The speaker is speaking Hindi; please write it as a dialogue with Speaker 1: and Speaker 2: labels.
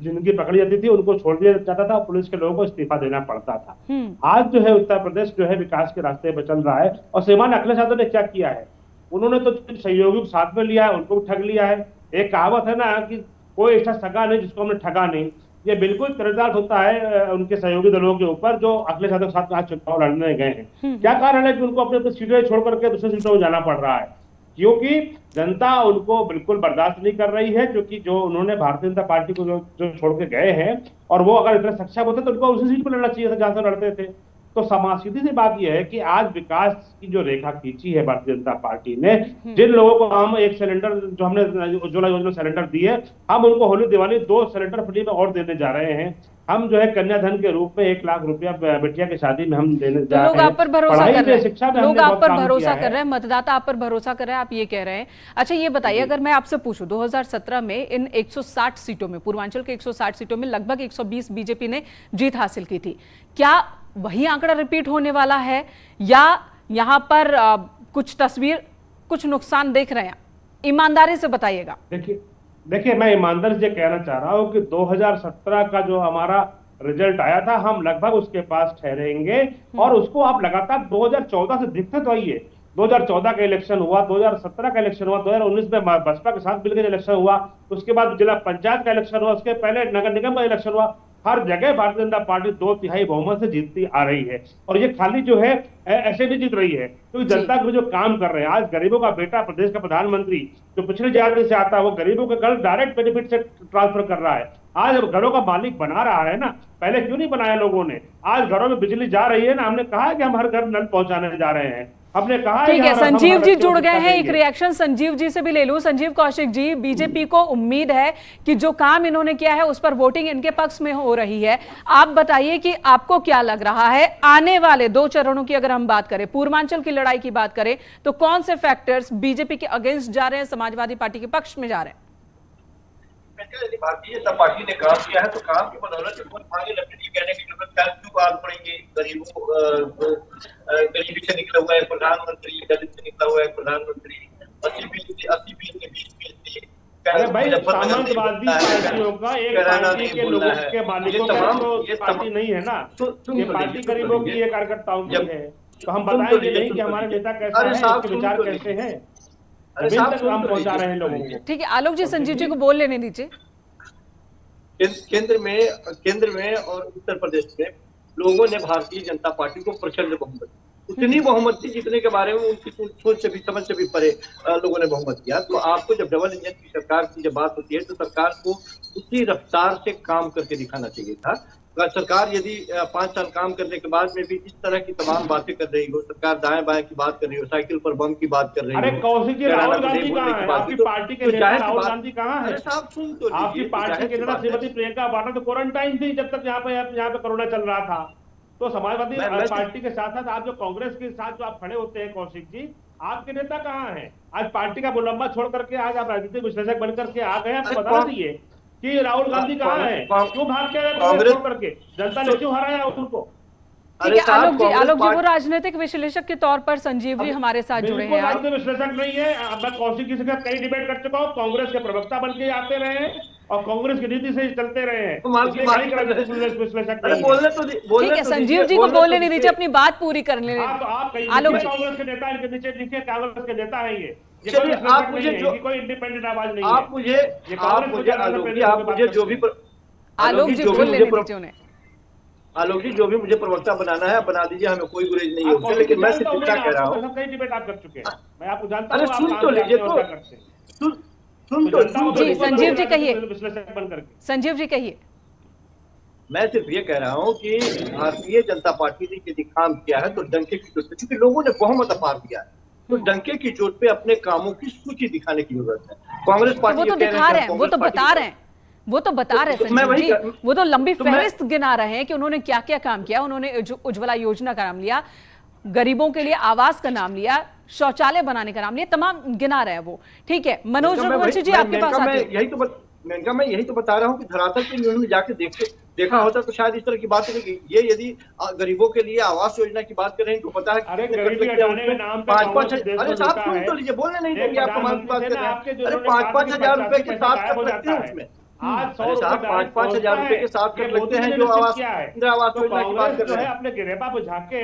Speaker 1: जिंदगी पकड़ी जाती थी उनको छोड़ दिया जाता था, पुलिस के लोगों को इस्तीफा देना पड़ता था। आज जो है उत्तर प्रदेश जो है विकास के रास्ते पर चल रहा है। और श्रीमान अखिलेश यादव ने क्या किया है, उन्होंने तो सहयोगी को साथ में लिया है, उनको भी ठग लिया है। एक कहावत है ना कि कोई ऐसा सगा नहीं जिसको हमने ठगा नहीं। ये बिल्कुल किरदार होता है उनके सहयोगी दलों के ऊपर जो अखिलेश यादव के साथ आज चुनाव लड़ने गए हैं। क्या कारण है कि उनको अपने अपनी सीटें छोड़ करके दूसरी सीटों में जाना पड़ रहा है? क्योंकि जनता उनको बिल्कुल बर्दाश्त नहीं कर रही है, क्योंकि जो उन्होंने भारतीय जनता पार्टी को जो छोड़ के गए हैं, और वो अगर इतने सक्षम होते तो उनको उसी सीट पर लड़ना चाहिए था जहां से लड़ते थे। तो सीधी सी बात यह है कि आज विकास की जो रेखा खींची है भारतीय जनता पार्टी ने, जिन लोगों को हम एक सिलेंडर जो हमने उज्ज्वला योजना सिलेंडर दिए, हम उनको होली दिवाली 2 सिलेंडर फ्री में और देने जा रहे हैं। हम जो है कन्याधन के रूप में 1 लाख रुपया बेटिया की शादी में हम देने जा रहे हैं।
Speaker 2: लोग आप पर भरोसा कर रहे हैं,
Speaker 1: शिक्षा में
Speaker 2: लोग आप पर भरोसा कर रहे हैं, मतदाता आप पर भरोसा कर रहे हैं, आप ये कह रहे हैं। अच्छा ये बताइए, अगर मैं आपसे पूछूं 2017 में इन 160 सीटों में, पूर्वांचल के 160 सीटों में लगभग 120 बीजेपी ने जीत हासिल की थी, क्या वही आंकड़ा रिपीट होने वाला है या यहां पर कुछ तस्वीर, कुछ नुकसान देख रहे हैं? ईमानदारी से बताइएगा।
Speaker 1: देखिए मैं ईमानदारी से कहना चाह रहा हूं कि 2017 का जो हमारा रिजल्ट आया था, हम लगभग उसके पास ठहरेंगे। और उसको आप लगातार 2014 से दिखते तो आइए, 2014 का इलेक्शन हुआ, 2017 का इलेक्शन हुआ, 2019 में बसपा के साथ मिलकर इलेक्शन हुआ, उसके बाद जिला पंचायत का इलेक्शन हुआ, उसके पहले नगर निगम का इलेक्शन हुआ। हर जगह भारतीय जनता पार्टी 2/3 बहुमत से जीतती आ रही है। और ये खाली जो है ऐसे नहीं जीत रही है, क्योंकि जनता के जो काम कर रहे हैं। आज गरीबों का बेटा प्रदेश का प्रधानमंत्री जो पिछले जाति से आता है, वो गरीबों के घर डायरेक्ट बेनिफिट से ट्रांसफर कर रहा है। आज घरों का मालिक बना रहा है ना, पहले क्यों नहीं बनाया लोगों ने? आज घरों में बिजली जा रही है ना, हमने कहा है कि हम हर घर नल पहुंचाने जा रहे हैं, हमने कहा।
Speaker 2: ठीक है, संजीव जी जुड़ गए हैं, एक रिएक्शन संजीव जी से भी ले लूं। संजीव कौशिक जी, बीजेपी को उम्मीद है कि जो काम इन्होंने किया है उस पर वोटिंग इनके पक्ष में हो रही है। आप बताइए कि आपको क्या लग रहा है, आने वाले 2 चरणों की अगर हम बात करें, पूर्वांचल की लड़ाई की बात करें, तो कौन से फैक्टर्स बीजेपी के अगेंस्ट जा रहे हैं, समाजवादी पार्टी के पक्ष में जा रहे हैं?
Speaker 3: यदि भारतीय जनता पार्टी ने काम किया है तो काम की बदौलत आगे लकड़ी कहने की जरूरत क्या, क्यों बात पड़ेगी? गरीबी से निकला हुआ है प्रधानमंत्री, दलित से निकला हुआ है प्रधानमंत्री, 80-20
Speaker 1: अरे भाई सामंतवादी पार्टियों का एक पार्टी के लोगों के मालिकों का तो पार्टी नहीं है ना, ये पार्टी गरीबों की, ये कार्यकर्ताओं की है। तो हम बताएंगे नहीं कि हमारे नेता कैसे हैं, उसके विचार कैसे हैं, काम पहुंचा रहे हैं लोगों को।
Speaker 2: ठीक है आलोक जी, संजीव जी को बोल लेने दीजिए।
Speaker 3: केंद्र में और उत्तर प्रदेश में लोगों ने भारतीय जनता पार्टी को प्रचंड बहुमत, उतनी बहुमत थी जितने के बारे में उनकी सोच से भी समझ से भी परे लोगों ने बहुमत किया। तो आपको जब डबल इंजन की सरकार की जब बात होती है तो सरकार को उसी रफ्तार से काम करके दिखाना चाहिए था। सरकार यदि 5 साल काम करने के बाद में भी इस तरह की तमाम बातें कर रही हो, सरकार दाएं बाएं की बात कर रही हो, साइकिल पर बम की बात कर रही हो।
Speaker 1: अरे कौशिक जी, राहुल गांधी कहाँ है? आपकी पार्टी के नेता राहुल गांधी कहाँ है?
Speaker 3: साहब सुन तो
Speaker 1: आपकी पार्टी के नेता श्रीमती प्रियंका वाड्रा तो क्वारंटाइन थी जब तक यहाँ पे कोरोना चल रहा था। तो समाजवादी पार्टी के साथ साथ आप जो कांग्रेस के साथ जो आप खड़े होते हैं कौशिक जी, आपके नेता कहाँ हैं? आज पार्टी का मुलम्मा छोड़ करके आज आप राजनीतिक विश्लेषक बनकर के आ गए। आपको बता दीजिए कि राहुल गांधी कहाँ है, क्यों भाग के कांग्रेस छोड़ करके, जनता ने क्यों हराया उनको?
Speaker 2: ठीक है आलोक जी, वो राजनीतिक विश्लेषक के तौर पर संजीव जी हमारे साथ जुड़े हैं।
Speaker 1: राजनीतिक विश्लेषक नहीं है, मैं कौशिक जी के साथ कई डिबेट कर चुका हूँ, कांग्रेस के प्रवक्ता बन के आते रहे हैं और कांग्रेस की नीति से चलते रहे हैं।
Speaker 2: ठीक है संजीव जी को बोलने नहीं दीजिए, अपनी बात पूरी कर लेने।
Speaker 1: आलोक जी कांग्रेस के नेता, इनके नीचे लिखे कांग्रेस के नेता है ये
Speaker 3: आप मुझे जो
Speaker 1: कोई इंडिपेंडेंट आवाज नहीं है।
Speaker 3: आप मुझे जो भी
Speaker 2: आलोक जी बोलने दीजिए उन्हें।
Speaker 3: आलोक जी जो भी मुझे प्रवक्ता बनाना है बना दीजिए, हमें कोई गुरेज नहीं होती, लेकिन मैं सिर्फ क्या कह रहा हूँ,
Speaker 1: कई डिबेट आप कर चुके हैं, मैं आपको जानता हूं।
Speaker 3: अरे सुन तो लीजिए, सुन तो
Speaker 2: जी संजीव जी कहिए, संजीव जी कहिए।
Speaker 3: मैं सिर्फ ये कह रहा हूँ कि भारतीय जनता पार्टी ने यदि काम किया है तो डंके की चोट पे, क्योंकि लोगों ने बहुमत अपार दिया है, तो डंके की चोट पे अपने कामों की सूची दिखाने की जरूरत है। कांग्रेस पार्टी
Speaker 2: वो तो दिखा रहे हैं, वो तो बता रहे हैं, वो तो बता रहे संजीव जी, वो तो लंबी फहरिस्त गिना रहे हैं कि उन्होंने क्या क्या काम किया। उन्होंने उज्ज्वला योजना का नाम लिया, गरीबों के लिए आवास का नाम लिया, शौचालय बनाने का नाम लिया, तमाम गिना रहे हैं वो। ठीक है मनोज रघुवंशी जी आपके पास आते हैं।
Speaker 3: मैं यही तो बता रहा हूँ कि धरातल पे उन्होंने जाके देखा होता तो शायद इस तरह की बात नहीं। ये यदि गरीबों के लिए आवास योजना की बात कर रहे हैं, इनको पता है
Speaker 1: अरे गरीबी हटाने के नाम पे
Speaker 3: 5-5 अरे साहब सुन तो लीजिए, बोलने नहीं देंगे आपको, बात कर रहे हैं। अरे 5-5 हजार रुपए के साथ कर सकते हैं उसमें,
Speaker 1: आज 100
Speaker 3: 5,000 रुपए के साथ कर लगते हैं जो आवास इंदिरा आवास योजना की बात कर
Speaker 1: जो
Speaker 3: रहे
Speaker 1: है
Speaker 3: हैं।
Speaker 1: अपने गिरेबा बुझा के